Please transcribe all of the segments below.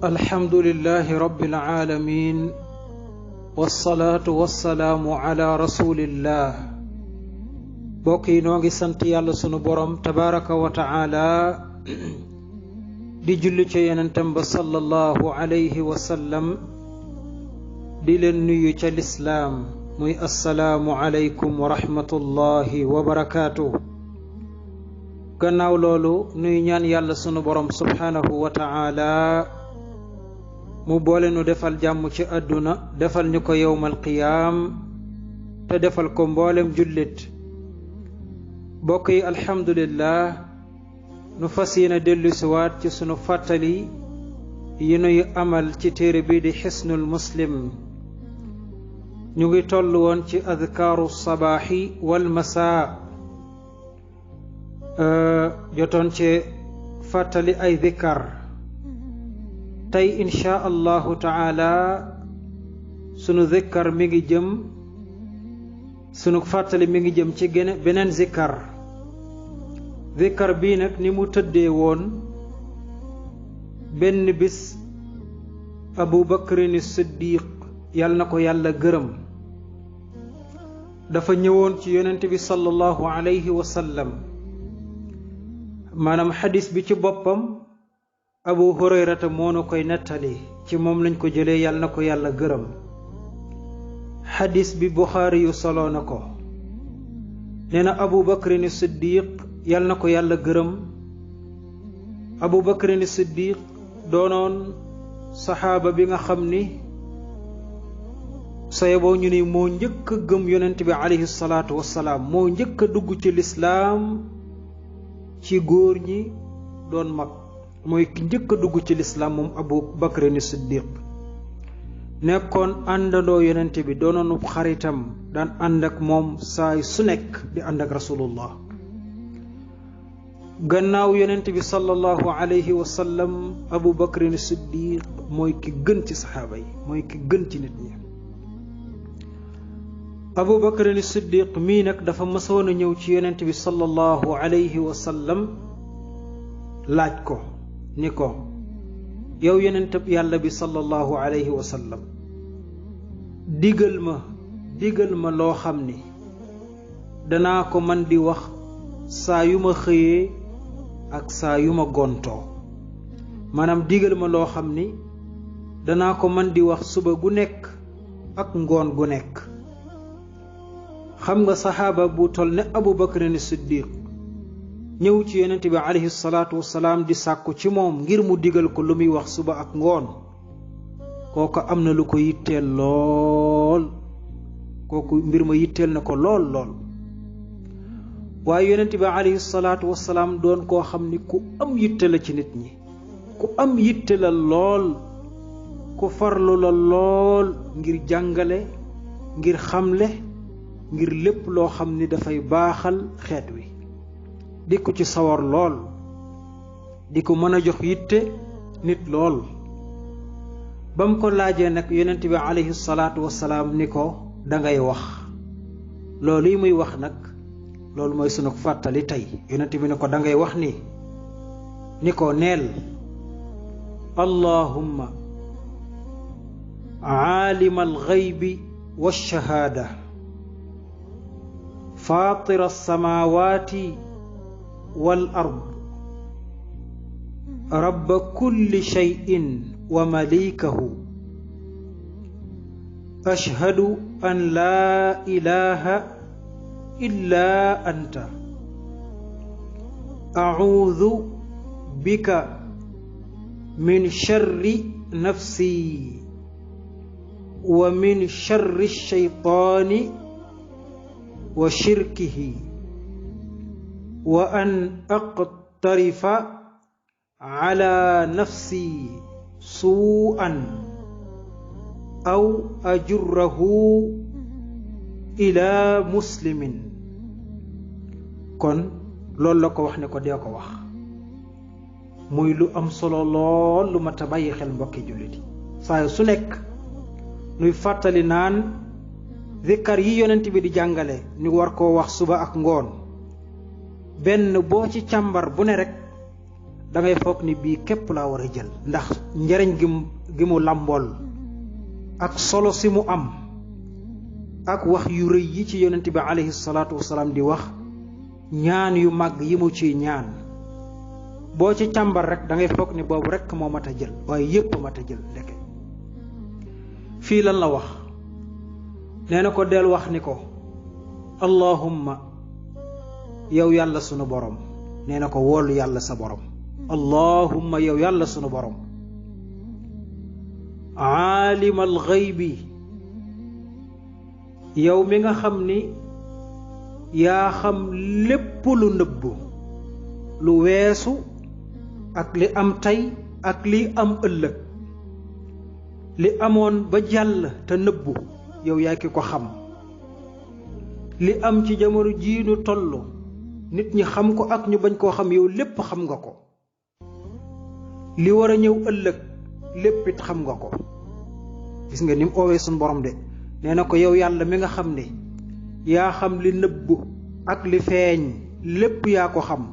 alhamdulillahi rabbil alamin wassalatu wassalamu ala rasulillah. bokk yi noo ngi sant yàlla sunu borom tabaraka wa taala di julli ci yonentam ba sallallahu alayhi wa sallam di leen nuyu ca lislaam muy assalaamu alaykum wa rahmatullahi wa barakaatuh. gannaaw loolu nuy ñaan yàlla sunu borom subhanahu wa taala mu boole nu defal jàmm ci àdduna defal ñu ko yowmal qiyaam te defal ko mboolem jullit. bokk yi alhamdulillah nu fas yéene dellusiwaat ci sunu fàttali yi nuy amal ci téere bi di xisnul muslim. ñu ngi toll woon ci adkaaru sabaaxi wal masaa jotoon ci fàttali ay dhikar. tey insha allahu taala sunu dhikar mi ngi jëm sunu fàttali mi ngi jëm ci beneen zikar. zikar bii nag ni mu tëddee woon, benn bis abu bakrin siddiq yàlla na ko yàlla gërëm dafa ñëwoon ci yonent bi sallallahu alayhi wa sallam. maanaam xadis bi ci boppam abu hurayrata moo nu koy nettali, ci moom lañ ko jëlee yàlla na ko yàlla gërëm. xadis bi buxaari yu soloo na ko. nee na abu bakrin siddiq yàlla na ko yàlla gërëm. abu bakrin siddiq doonoon saxaaba bi nga xam ni sayeboo ñu ni moo njëkk a gëm yonent bi alayhi salaatu wassalaam, moo njëkk a dugg ci lislaam ci góor ñi doon mag, mooy ki njëkk a dugg ci lislaam moom abu bakrin siddiq. nekkoon àndandoo yonent bi, doonoon xaritam, daan ànd ak moom saay su nekk di ànd ak rasulullah. gannaaw yonent bi sallallahu alayhi wa sallam abu bakrin siddiq mooy ki gën ci saxaaba yi, mooy ki gën ci nit ñi. abu bakrin siddiq mii nag dafa mësoon a ñëw ci yonent bi sallallahu alayhi wa sallam laaj ko ni ko, yow yonentab yàlla bi sallallahu alayhi wa sallam, digal ma loo xam ni danaa ko man di wax saa yu ma xëyee ak saa yu ma gontoo. maanaam digal ma loo xam ni danaa ko man di wax suba gu nekk ak ngoon gu nekk. xam nga saxaaba bu toll ne abu bakrin siddiq ñëw ci yonent bi alayhi salaatu wassalaam di sàkku ci moom ngir mu digal ko lu muy wax suba ak ngoon, kooku am na lu ko yitteel lool, kooku mbir ma yitteel na ko lool lool. waaye yonent bi alayhi salaatu wassalaam doon koo xam ni ku am yitte la ci nit ñi, ku am yitte la lool, ku farlu la lool ngir jàngale, ngir xamle, ngir lépp loo xam ni dafay baaxal xeet wi. di ko ci sawar lool, di ko mën a jox yitte nit lool. ba mu ko laajee nag yonent bi alayhi salaatu wassalaam ni ko dangay wax. loolu yi muy wax nag loolu mooy sunu fàttali tey. yonent bi ni ko dangay wax ni ko neel allahumma aalima alxaybi walshahaada faatira alsamaawaati wal ard rabba kulli shay'in wa malikahu ashhadu an laa ilaha illa anta a'uudhu bika min sharri nafsi wa min sharri shaytaani wa shirkihi wa an aqtarifa ala nafsi suu'an aw ajurrahu ila muslimin. kon loolu la ko wax ne ko dee ko wax, muy lu am solo lool, lu mat a bàyyi xel mbokki jullit yi. saa su nekk nuy fàttali naan zikkar yi yonent bi di jàngale ñu war koo wax suba ak ngoon, benn boo ci càmbar bu ne rek da ngay foog ni bii képp laa war a jël ndax njariñ gi mu làmbool ak solo si mu am ak wax yu rëy yi ci yonent bi alayhi salaatu wasalaam di wax ñaan yu màgg yi mu ciy ñaan boo ci càmbar rek da ngay foog ni boobu rek moo mat a jël waaye yépp mat a jël ndeke fii lan la wax nee na ko del wax ni ko allahumma yow yàlla sunu borom nee na ko woolu yàlla sa borom allahumma yow yàlla sunu borom aalimal xaybi yow mi nga xam ni yaa xam lépp lu nëbbu lu weesu ak li am tey ak li am ëllëg li amoon ba jàll te nëbbu yow yaa ki ko xam li am ci jamono jii nu toll nit ñi xam ko ak ñu bañ koo xam yow lépp xam nga ko li war a ñëw ëllëg lépp it xam nga ko gis nga ni mu oowee suñu borom de nee na ko yow yàlla mi nga xam ne yaa xam li nëbbu ak li feeñ lépp yaa ko xam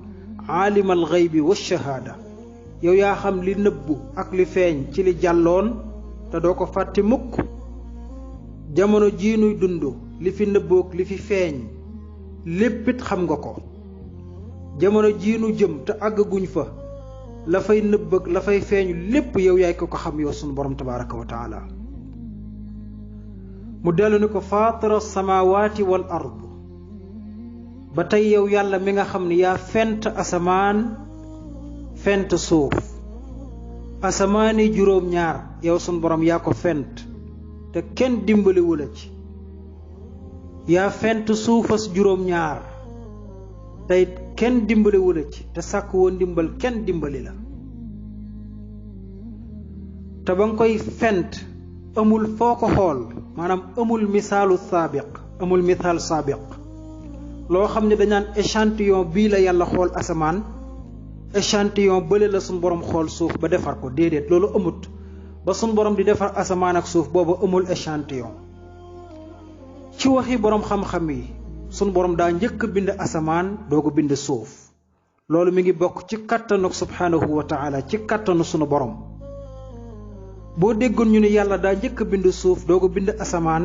aalimal xaybi wa shahaada yow yaa xam li nëbbu ak li feeñ ci li jàlloon te doo ko fàtte mukk jamono jii nuy dund li fi nëbboog li fi feeñ léppit xam nga ko jamono jii nu jëm te àggaguñ fa la fay nëbb ak la fay feeñu lépp yow yaay ko xam yow sunu borom tabaraka wa taala mu dellu ni ko faatira samaawaati wal ard ba tey yow yàlla mi nga xam ne yaa fent asamaan fent suuf asamaani juróom-ñaar yow sunu borom yaa ko fent te kenn dimbaliwu la ci yaa fent suufas juróom-ñaar tey kenn dimbaliwu la ci te sàkk woon dimbal kenn dimbali la te ba nga koy fent amul foo ko xool maanaam amul misaalu saabiq amul misaal saabiq loo xam ne dañaan échantillon bii la yàlla xool asamaan échantillon bële la suñ borom xool suuf ba defar ko déedéet loolu amut ba suñ borom di defar asamaan ak suuf boobu amul échantillon ci waxi borom xam-xam yi suñ borom daa njëkk bind asamaan doogu bind suuf loolu mi ngi bokk ci kattanuk subhanahu wa taala ci kattanu sunu borom boo déggoon ñu ne yàlla daa njëkk bind suuf doogu bind asamaan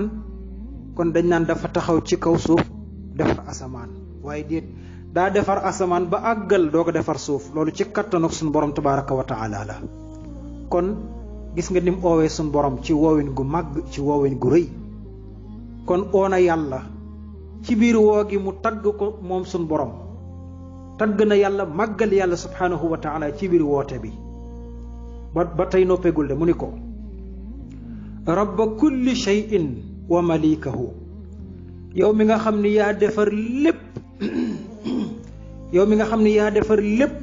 kon dañ naan dafa taxaw ci kaw suuf defar asamaan waaye déet daa defar asamaan ba àggal dooga defar suuf loolu ci kattanuk sunu borom tabaraka wa taala la kon gis nga nim oowee sunu borom ci woowin gu màgg ci woowin gu rëy kon oona yàlla ci biir woo gi mu tagg ko moom sunu borom tagg na yàlla màggal yàlla subhanahu wa taala ci biir woote bi ba tey noppegul de mu ni ko rabba kulli shay'in wa malikahu yow mi nga xam ni yaa defar lépp yow mi nga xam ni yaa defar lépp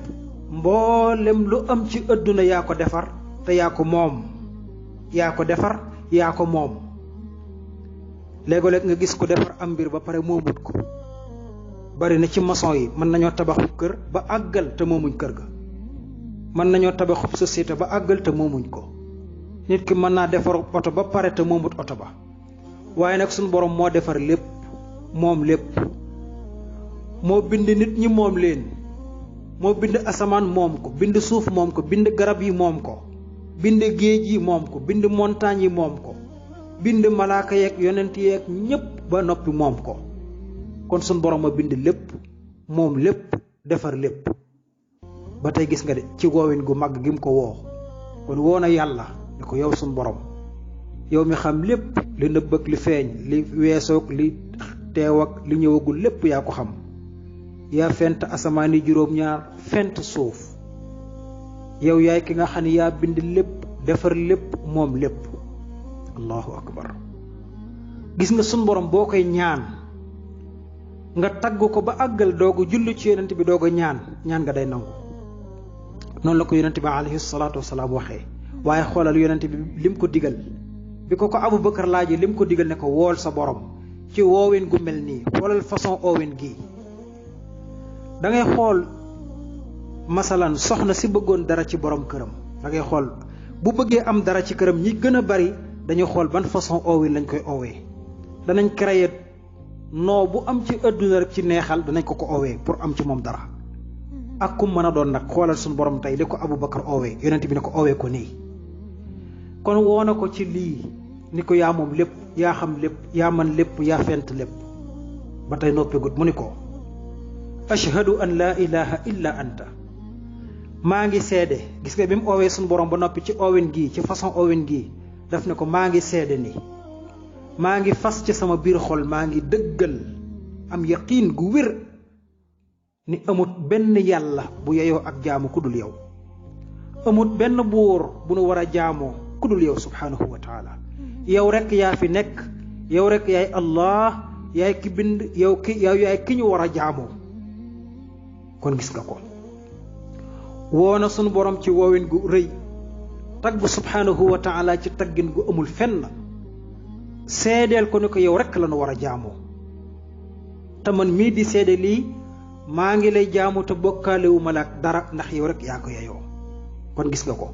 mboolem lu am ci àdduna yaa ko defar te yaa ko moom yaa ko defar yaa ko moom léeg-léeg nga gis ko defar am mbir ba pare moomut ko bari na ci maçon yi mën nañoo tabaxu kër ba àggal te moomuñ kër ga mën nañoo tabaxub société ba àggal te moomuñ ko nit ki mën naa defar oto ba pare te moomut oto ba waaye nag suñu borom moo defar lépp moom lépp moo bind nit ñi moom leen moo bind asamaan moom ko bind suuf moom ko bind garab yi moom ko bind géej yi moom ko bind montagne yi moom ko bind malaaka yeeg yonent yeeg ñépp ba noppi moom ko kon suñu borom a bind lépp moom lépp defar lépp ba tey gis nga de ci woowin gu mag gi mu ko woo kon woo na yàlla ne ko yow suñu borom yow mi xam lépp li nëbb ak li feeñ li weesoog li teew ak li ñëwagul lépp yaa ko xam yaa fent asamaani juróom-ñaar fent suuf yow yaay ki nga xam ne yaa bind lépp defar lépp moom lépp allahu akbar gis nga suñu borom boo koy ñaan nga tagg ko ba àggal doogu julli ci yonent bi dooga ñaan nga day nangu noonu la ko yonent bi alayhi salaatu wasalaam waxee waaye xoolal yonent bi lim ko digal bi ko Abu Bakar laajee lim ko digal ne ko wool sa borom ci woowin gu mel nii xoolal façon oowin gii da ngay xool masalan soxna si bëggoon dara ci borom këram da ngay xool bu bëggee am dara ci këram ñi gën a bari dañuy xool ban façon oowin lañ koy oowee danañ créer noo bu am ci àdduna rek ci neexal danañ ko oowee pour am ci moom dara ak kum mën a doon nag xoolal suñu borom tey li ko Abubakar oowee yonent bi ne ko oowee ko nii kon woona ko ci lii ni ko yaa moom lépp yaa xam lépp yaa man lépp yaa fent lépp ba tey noppeegut mu ni ko ashhadu an laa ilaha illa anta maa ngi seede gis nga bi mu oowee suñu borom ba noppi ci oowen gii ci façon oowen gii daf ne ko maa ngi seede ni maa ngi fas ci sama biir xol maa ngi dëggal am yaqiin gu wér ni amut benn yàlla bu yeyoo ak jaamu ku dul yow amut benn buur bu nu war a jaamoo ku dul yow subhanahu wa taala yow rek yaa fi nekk yow rek yaay allah yaay ki bind yow yaay ki ñu war a jaamoo kon gis nga ko woona sunu borom ci woowin gu rëy tagg subhanahu wa taala ci taggin gu amul fenn seedeel ko ni ko yow rek la nu war a jaamoo te man mii di seede lii maa ngi lay jaamu te bokkaalewu ma la ak dara ndax yow rek yaa ko yeyoo kon gis nga ko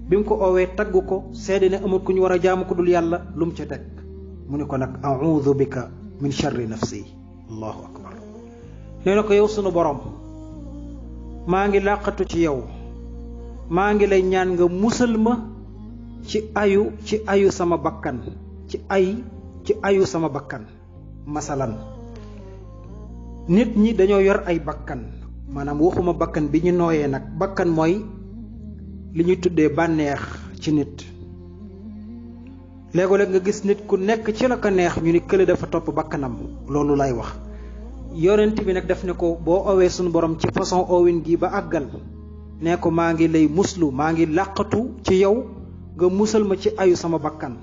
bi mu ko oowee tagg ko seede ne amul ku ñu war a jaamu ko dul yàlla lu mu ca teg mu ne ko nag a'uudu bika min sharri nafsi allahu akbar nee na ko yow sunu borom maa ngi làqatu ci yow maa ngi lay ñaan nga musal ma ci ayu sama bakkan ci ayu sama bakkan masalan nit ñi dañoo yor ay bakkan maanaam waxuma bakkan bi ñu nooyee nag bakkan mooy li ñuy tuddee bànneex ci nit léeg-léeg nga gis nit ku nekk ci la ko neex ñu ni kële dafa topp bakkanam loolu lay wax yonent bi nag def ne ko boo owee suñu borom ci façon owin gi ba àggal ne ko maa ngi lay muslu maa ngi làqatu ci yow nga musal ma ci ayu sama bakkan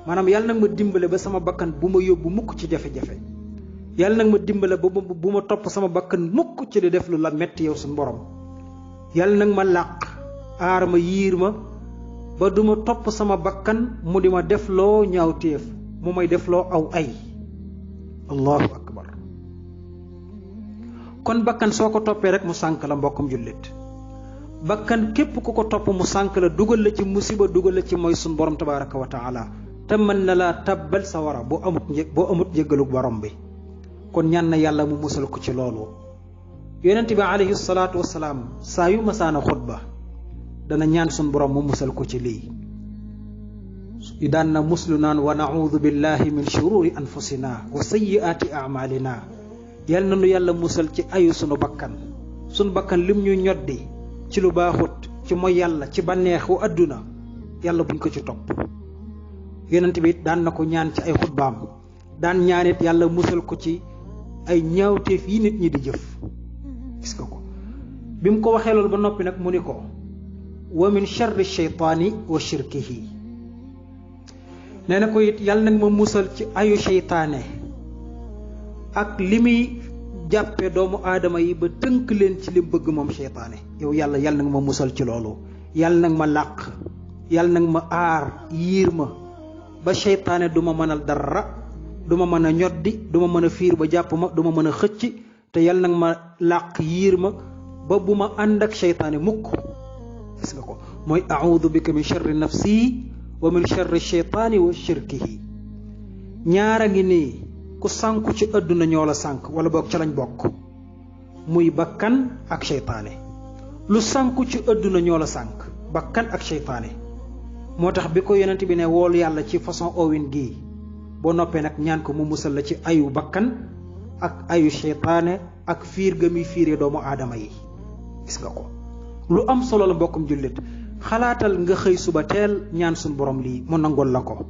maanaam yàlla nag ma dimbale ba sama bakkan bu ma yóbbu mukk ci jafe-jafe yàlla nag ma dimbale ba bu ma topp sama bakkan mukk ci di def lu la metti yow suñu borom yàlla nag ma làq aar ma yiir ma ba du ma topp sama bakkan mu di ma defloo ñaawteef mu may defloo aw ay allahu akbar kon bakkan soo ko toppee rek mu sànk la mbokkum jullit bakkan képp ku ko topp mu sànk la dugal la ci musiba dugal la ci mooy suñu borom tabaraka wa taala te mën na laa tabbal sawara boo amut njëggalu borom bi kon ñaan na yàlla mu musal ko ci loolu yonent bi alayhi salaatu wasalaam saa yu masaana xutba dana ñaan sun borom mu musal ko ci lii daan na muslu naan wa naudu billahi min shururi anfusina wa sayyiati amalina yal na nu yàlla musal ci ayu sunu bakkan lim ñu ñoddi ci lu baaxut ci mooy yàlla ci bànneexu àdduna yàlla buñ ko ci topp yonent bi daan na ko ñaan ci ay xutbaam daan ñaanit yàlla musal ko ci ay ñaawteef yi nit ñi di jëf gis nga ko bi mu ko waxee loolu ba noppi nag mu ni ko wa min sharri shaytaani wa shirkihi nee na ko it yàlla nag ma musal ci ayu seytaane ak li muy jàppe doomu aadama yi ba tënk leen ci li bëgg moom seytaane yow yàlla nag ma musal ci loolu yàlla nag ma làq yàlla nag ma aar yiir ma ba seytaane du ma mënal dara du ma mën a ñoddi du ma mën a fiir ba jàpp ma du ma mën a xëcc te yàlla nag ma làq yiir ma ba bu ma ànd ak seytaane mukk gis nga ko mooy a'uudu bika min sharri nafsi wa min sharri shaytaani wa shirkihi ñaara ngi nii ku sànku ci àdduna ñoo la sànk wala boog ca lañ bokk muy bakkan ak seytaane lu sànku ci àdduna ñoo la sànk bakkan ak seytaane moo tax bi ko yonent bi ne wool yàlla ci façon owin gii boo noppee nag ñaan ko mu musal la ci ayu bakkan ak ayu seytaane ak fiir ga muy fiiree doomu aadama yi gis nga ko lu am solo la mbokkum jullit xalaatal nga xëy suba teel ñaan suñu borom lii mu nangol la ko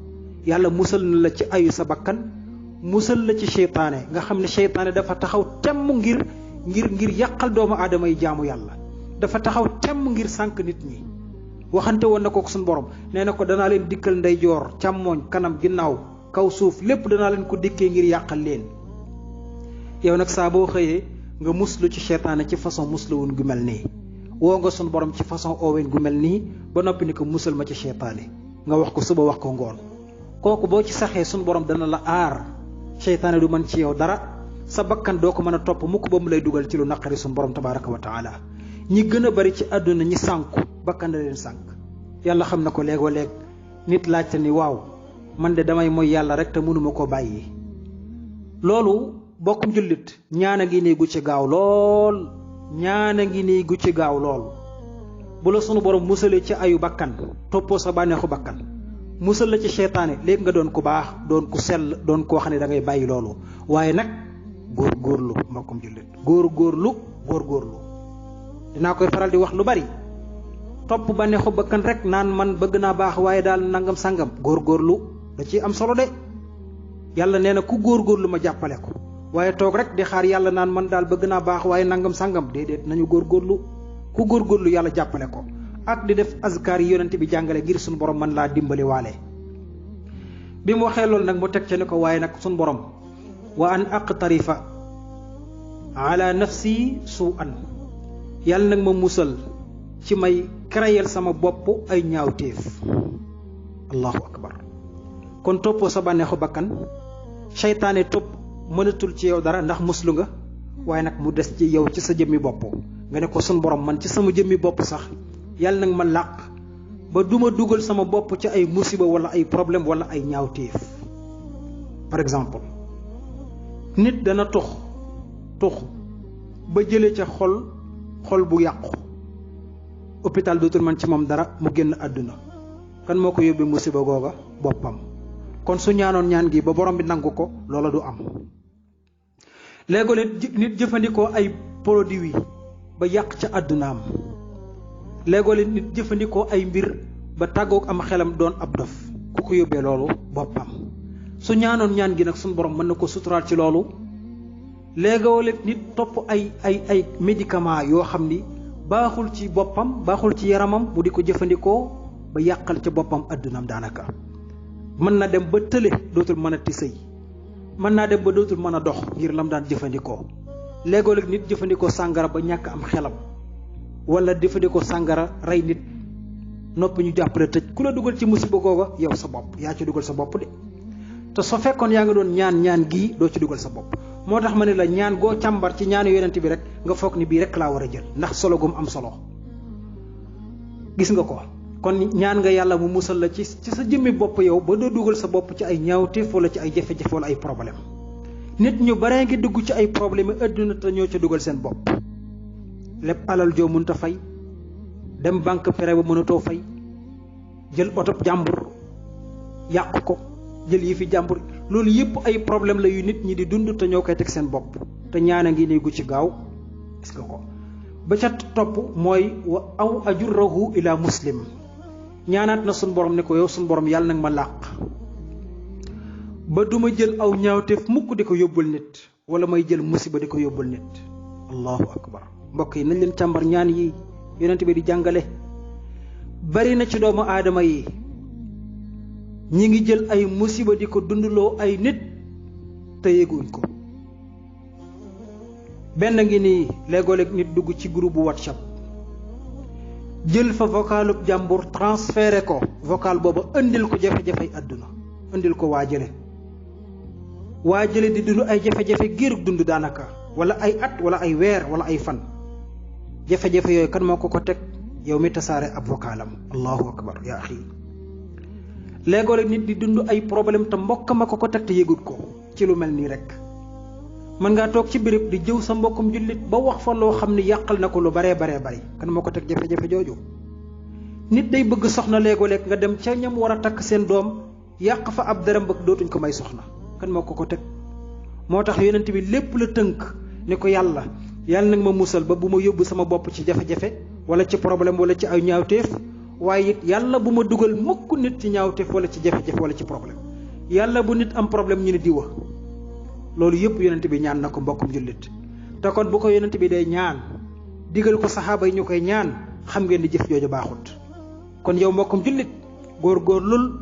yàlla musal na la ci ayu sa bakkan musal la ci seytaane nga xam ne seytaane dafa taxaw temm ngir yàqal doomu aadama yi jaamu yàlla dafa taxaw temm ngir sànk nit ñi waxante woon na ko suñu borom nee na ko danaa leen dikkal ndeyjoor càmmooñ kanam ginnaaw kaw suuf lépp danaa leen ko dikkee ngir yàqal leen yow nag saa boo xëyee nga muslu ci seytaane ci façon musluwun gu mel nii woo nga sun borom ci façon owen gu mel nii ba noppi ni ko musal ma ci seytaane nga wax ko suba wax ko ngoon kooku boo ci saxee sun borom dana la aar seytaane du mën ci yow dara sa bakkan doo ko mën a topp mukk ba mu lay dugal ci lu naqari sun borom tabaraka wa taala ñi gën a bari ci àdduna ñi sànku bakkan da leen sànk yàlla xam na ko léegoo léeg nit laajte ni waaw man de damay mooy yàlla rek te mënuma ko bàyyi loolu bokkum jullit ñaan a ngi néegu ci gaaw lool ñaan a ngi nii gu ci gaaw lool bu la sunu borom musalee ci ayu bakkan toppoo sa bànneexu bakkan musal la ci seytaane léegi nga doon ku baax doon ku sell doon koo xam ne da ngay bàyyi loolu waaye nag góorgóorlu mbokkum jullit góorgóorlu dinaa koy faral di wax lu bari topp bànneexu bakkan rek naan man bëgg naa baax waaye daal nangam sangam góorgóorlu da ciy am solo de yàlla nee na ku góorgóorlu ma jàppale ko waaye toog rek di xaar yàlla naan man daal bëgg naa baax waaye nangam sangam déedéet nañu góorgóorlu ku góorgóorlu yàlla jàppale ko ak di def azkar yi yonent bi jàngale ngir suñu borom mën laa dimbali waale bi mu waxee loolu nag mu teg ca ne ko waaye nag suñu borom wa an aqtarifa ala nafsi su'an yàlla nag ma musal ci may créer sama bopp ay ñaawteef allahu akbar kon toppoo sa bànneexu bakkan seytaane topp mënatul ci yow dara ndax muslu nga waaye nag mu des ci yow ci sa jëmmi bopp nga ne ko sun borom man ci sama jëmmi bopp sax yàlla nag ma làq ba duma dugal sama bopp ci ay musiba wala ay problème wala ay ñaawteef par exemple nit dana tux ba jëlee ca xol bu yàqu hôpital dootul man ci moom dara mu génn àdduna kan moo ko yóbbee musiba googa boppam kon su ñaanoon ñaan gi ba borom bi nangu ko loola du am léegoo nit jëfandikoo ay produits ba yàq ca àddunaam léegoo nit jëfandikoo ay mbir ba tàggoog am xelam doon ab dof ku ko yóbbee loolu boppam su ñaanoon ñaan gi nag suñu borom mën na ko suturaal ci loolu léegoo nit topp ay médicament yoo xam ni baaxul ci boppam baaxul ci yaramam mu di ko jëfandikoo ba yàqal ca boppam àddunaam daanaka mën na dem ba tële dootul mën a ti sëy mën naa dem ba dootul mën a dox ngir lam daan jëfandikoo léegoo nit jëfandikoo sàngara ba ñàkk am xelam wala jëfandikoo sàngara rey nit noppi ñu jàppale tëj ku la dugal ci musiba googa yow sa bopp yaa ci dugal sa bopp de te soo fekkoon yaa nga doon ñaan gii doo ci dugal sa bopp moo tax ma ne la ñaan goo càmbar ci ñaanu yonent bi rek nga foog ni bii rek laa war a jël ndax solo gum am solo gis nga ko kon ñaan nga yàlla mu musal la ci sa jëmmi bopp yow ba doo dugal sa bopp ci ay ñaawteef wala ci ay jafe-jafe wala ay problème nit ñu baree ngi dugg ci ay problème yi àdduna te ñoo ca dugal seen bopp lépp alal joo mënta fay dem banque prêt ba mënatoo fay jël oto jàmbur yàq ko jël yi fi jàmbur loolu yëpp ay problème la yu nit ñi di dund te ñoo koy teg seen bopp te ñaan a ngi nii gu ci gaaw est-ce que ko ba ca topp mooy wa aw ajurrahu ila muslim ñaanaat na suñ borom ne ko yow suñ borom yàlla nag ma làq ba duma jël aw ñaawteef mukk di ko yóbbul nit wala may jël musiba di ko yóbbul nit allahu akbar mbokk yi nañ leen càmbar ñaan yi yonent bi di jàngale bari na ci doomu aadama yi ñi ngi jël ay musiba di ko dundloo ay nit te yëguñ ko benn ngi nii léegoo-léeg nit dugg ci groupe WhatsApp jël fa vocalub jàmbur transféré ko vocal booba indil ko jafe-jafey àdduna indil ko waa jële di dund ay jafe-jafe giirug dund daanaka wala ay at wala ay weer wala ay fan jafe-jafe yooyu kan moo ko teg yow mi tasaare ab vocalam allahu akbar yaa axi léegoo-léeg nit di dund ay problème te mbokkam a ko teg te yëgut ko ci lu mel nii rek mën ngaa toog ci béréb di jëw sa mbokkum jullit ba wax fa loo xam ne yàqal na ko lu baree bari kan moo ko teg jafe-jafe jooju nit day bëgg soxna léegoo-léeg nga dem ca ñam war a takk seen doom yàq fa ab dërëm bëgg dootuñ ko may soxna kan moo ko teg moo tax yonent bi lépp la tënk ni ko yàlla nag ma musal ba bu ma yóbbu sama bopp ci jafe-jafe wala ci problème wala ci ay ñaawteef waaye it yàlla bu ma dugal mukk nit ci ñaawteef wala ci jafe-jafe wala ci problème yàlla bu nit am problème ñu ne diwa loolu yëpp yonent bi ñaan na ko mbokkum jullit te kon bu ko yonent bi day ñaan digal ko saxaaba yi ñu koy ñaan xam ngeen ni jëf jooju baaxut kon yow mbokkum jullit góorgóorlul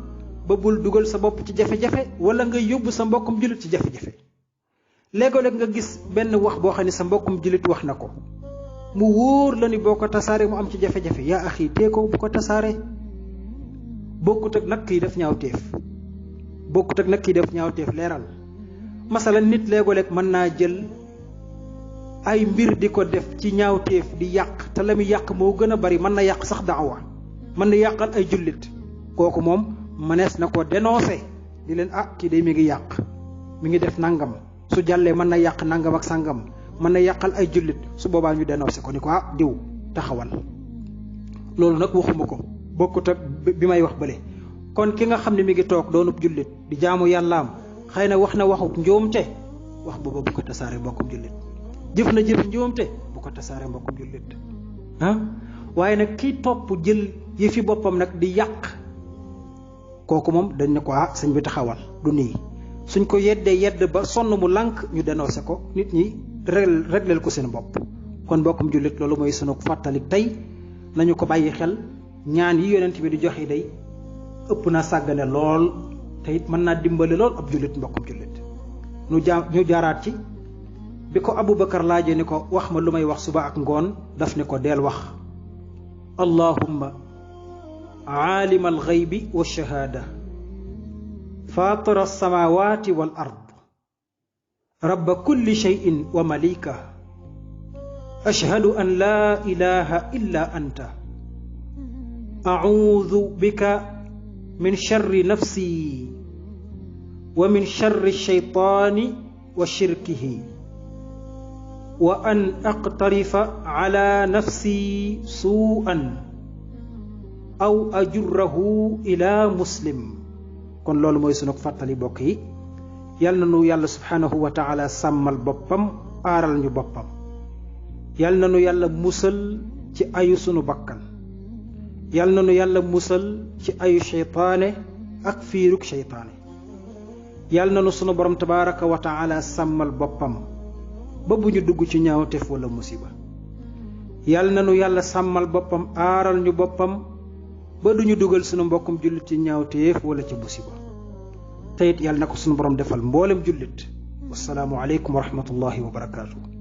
ba bul dugal sa bopp ci jafe-jafe wala nga yóbbu sa mbokkum jullit ci jafe-jafe léegoo-léeg nga gis benn wax boo xam ne sa mbokkum jullit wax na ko mu wóor la ni boo ko tasaare mu am ci jafe-jafe yaa axi tee ko bu ko tasaare bokkut ak nag kii def ñaawteef leeral masalan nit léegoo-léeg mën naa jël ay mbir di ko def ci ñaawteef di yàq te la muy yàq moo gën a bari mën na yàq sax daawa mën na yàqal ay jullit kooku moom mënees na ko dénoncé di leen kii day mi ngi yàq mi ngi def nangam su jàllee mën na yàq nangam ak sangam mën na yàqal ay jullit su boobaa ñu dénoncé ko ni ko diw taxawal. loolu nag waxuma ko bokkut ak bi may wax bële kon ki nga xam ne mi ngi toog doonub jullit di jaamu yàllaam xëy na wax na waxut njuumte wax booba bu ko tasaare mbokkum jullit jëf na jëf njuumte bu ko tasaare mbokkum jullit waaye nag kii topp jël yëfi boppam nag di yàq kooku moom dañ ne ko sëñ bi taxawal du nii suñ ko yeddee yedd ba sonn mu lànk ñu dénoncé ko nit ñi régleel ko seen bopp. kon mbokkum jullit loolu mooy sunu fàttali tey nañu ko bàyyi xel ñaan yi yonent bi di joxe day ëpp naa sàggane lool te it mën naa dimbale lool ab jullit mbokkum jullit ñu jaaraat ci bi ko Abubakar laajee ni ko wax ma lu may wax suba ak ngoon daf ne ko deel wax allahumma aalima alxaybi wa shahaada faatira alsamawati wal ard rabba kulli cheyin wa malika ashhadu an laa ilaha illa anta acuudu bika min charri nafsi wa min charri shaytaani wa shirkihi wa an aqtarifa ala nafsi suu'an aw ajurrahu ila muslim. kon loolu mooy sunu fàttali bokk yi yal na nu yàlla subhaanahu wa taala sàmmal boppam aaral ñu boppam yal na nu yàlla musal ci ayu sunu bakkan yal na nu yàlla musal ci ayu seytaane ak fiiruk seytaane yal na nu sunu borom tabaraka wa taala sàmmal boppam ba bu ñu dugg ci ñaawteef wala musiba yal na nu yàlla sàmmal boppam aaral ñu boppam ba duñu dugal sunu mbokkum jullit ci ñaawteef wala ci musiba te it yal na ko sunu borom defal mboolem jullit wassalaamu aleykum wa rahmatullahi wa barakaatu.